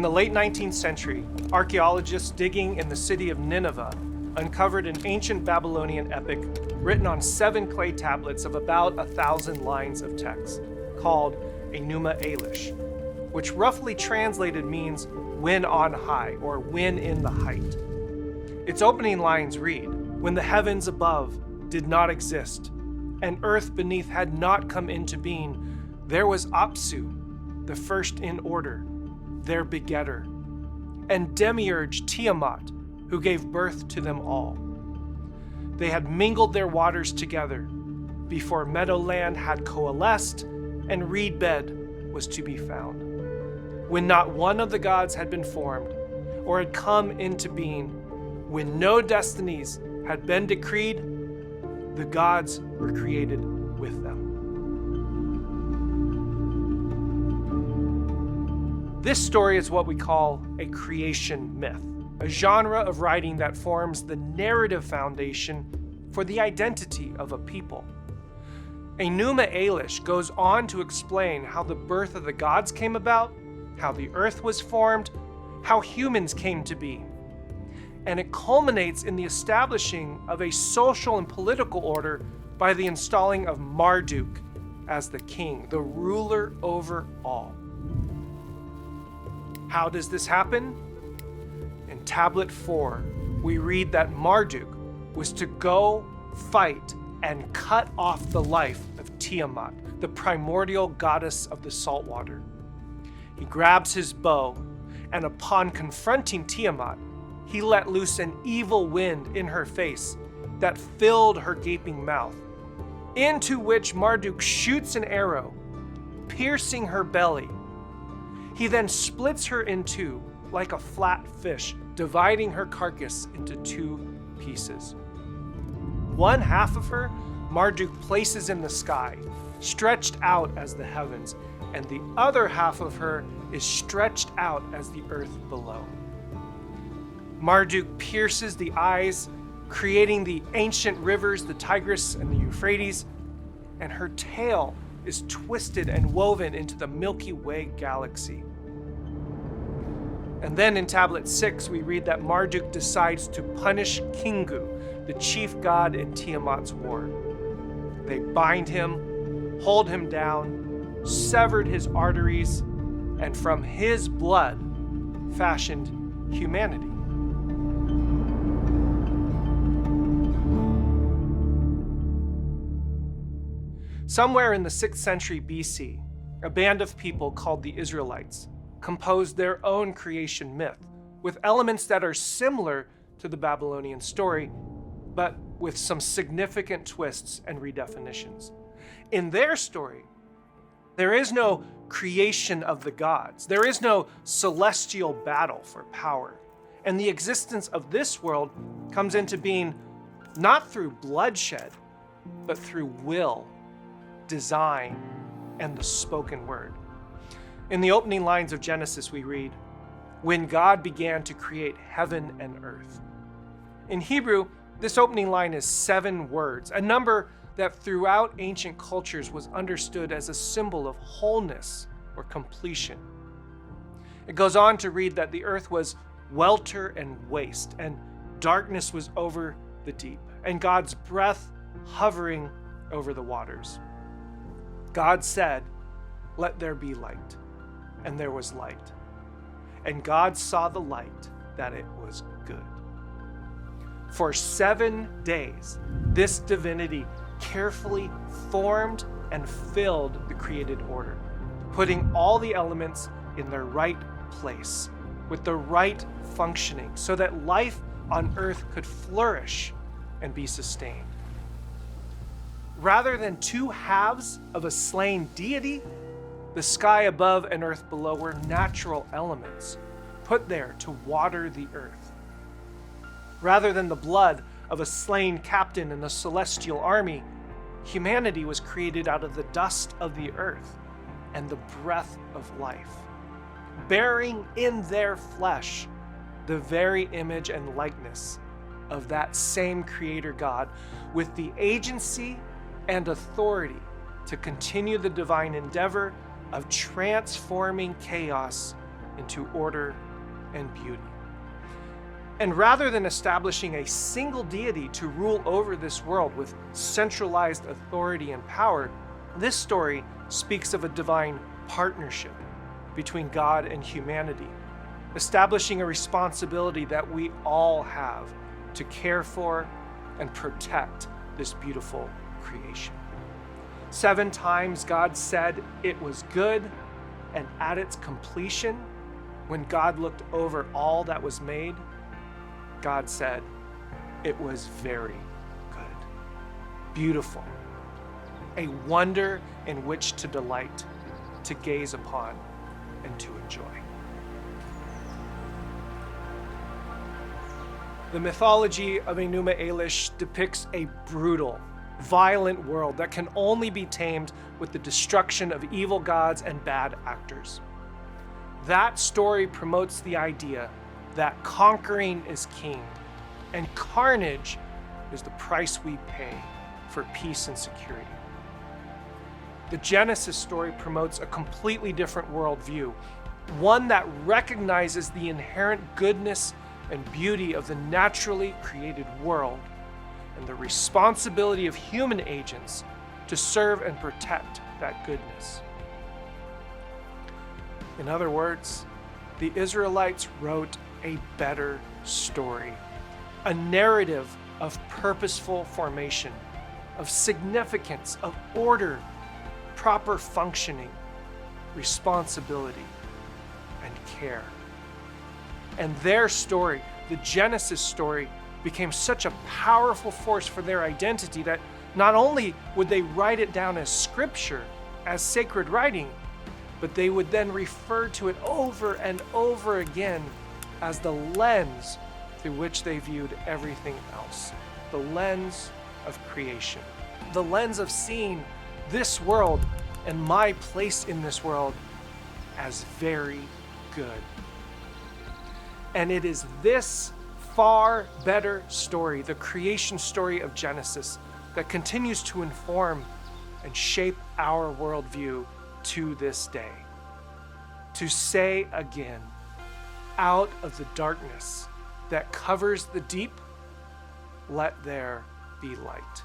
In the late 19th century, archaeologists digging in the city of Nineveh uncovered an ancient Babylonian epic written on 7 clay tablets of about 1,000 lines of text, called Enuma Elish, which roughly translated means when on high or when in the height. Its opening lines read, "When the heavens above did not exist, and earth beneath had not come into being, there was Apsu, the first in order, their begetter, and Demiurge Tiamat, who gave birth to them all. They had mingled their waters together, before meadowland had coalesced, and reed bed was to be found. When not one of the gods had been formed, or had come into being, when no destinies had been decreed, the gods were created with them." This story is what we call a creation myth, a genre of writing that forms the narrative foundation for the identity of a people. Enuma Elish goes on to explain how the birth of the gods came about, how the earth was formed, how humans came to be. And it culminates in the establishing of a social and political order by the installing of Marduk as the king, the ruler over all. How does this happen? In Tablet 4, we read that Marduk was to go fight and cut off the life of Tiamat, the primordial goddess of the salt water. He grabs his bow, and upon confronting Tiamat, he let loose an evil wind in her face that filled her gaping mouth, into which Marduk shoots an arrow, piercing her belly. He then splits her in two like a flat fish, dividing her carcass into 2 pieces. One half of her Marduk places in the sky, stretched out as the heavens, and the other half of her is stretched out as the earth below. Marduk pierces the eyes, creating the ancient rivers, the Tigris and the Euphrates, and her tail is twisted and woven into the Milky Way galaxy. And then in Tablet 6, we read that Marduk decides to punish Kingu, the chief god in Tiamat's war. They bind him, hold him down, severed his arteries, and from his blood fashioned humanity. Somewhere in the 6th century BC, a band of people called the Israelites composed their own creation myth with elements that are similar to the Babylonian story, but with some significant twists and redefinitions. In their story, there is no creation of the gods. There is no celestial battle for power. And the existence of this world comes into being not through bloodshed, but through will, design, and the spoken word. In the opening lines of Genesis, we read, "When God began to create heaven and earth." In Hebrew, this opening line is 7 words, a number that throughout ancient cultures was understood as a symbol of wholeness or completion. It goes on to read that the earth was welter and waste, and darkness was over the deep, and God's breath hovering over the waters. God said, "Let there be light," and there was light. And God saw the light, that it was good. For 7 days, this divinity carefully formed and filled the created order, putting all the elements in their right place, with the right functioning, so that life on earth could flourish and be sustained. Rather than 2 halves of a slain deity, the sky above and earth below were natural elements put there to water the earth. Rather than the blood of a slain captain in the celestial army, humanity was created out of the dust of the earth and the breath of life, bearing in their flesh the very image and likeness of that same Creator God, with the agency and authority to continue the divine endeavor of transforming chaos into order and beauty. And rather than establishing a single deity to rule over this world with centralized authority and power, this story speaks of a divine partnership between God and humanity, establishing a responsibility that we all have to care for and protect this beautiful creation. 7 times God said it was good, and at its completion, when God looked over all that was made, God said it was very good. Beautiful. A wonder in which to delight, to gaze upon, and to enjoy. The mythology of Enuma Elish depicts a brutal, violent world that can only be tamed with the destruction of evil gods and bad actors. That story promotes the idea that conquering is king, and carnage is the price we pay for peace and security. The Genesis story promotes a completely different worldview, one that recognizes the inherent goodness and beauty of the naturally created world and the responsibility of human agents to serve and protect that goodness. In other words, the Israelites wrote a better story, a narrative of purposeful formation, of significance, of order, proper functioning, responsibility, and care. And their story, the Genesis story, became such a powerful force for their identity that not only would they write it down as scripture, as sacred writing, but they would then refer to it over and over again as the lens through which they viewed everything else, the lens of creation, the lens of seeing this world and my place in this world as very good. And it is this far better story, the creation story of Genesis, that continues to inform and shape our worldview to this day. To say again, out of the darkness that covers the deep, let there be light.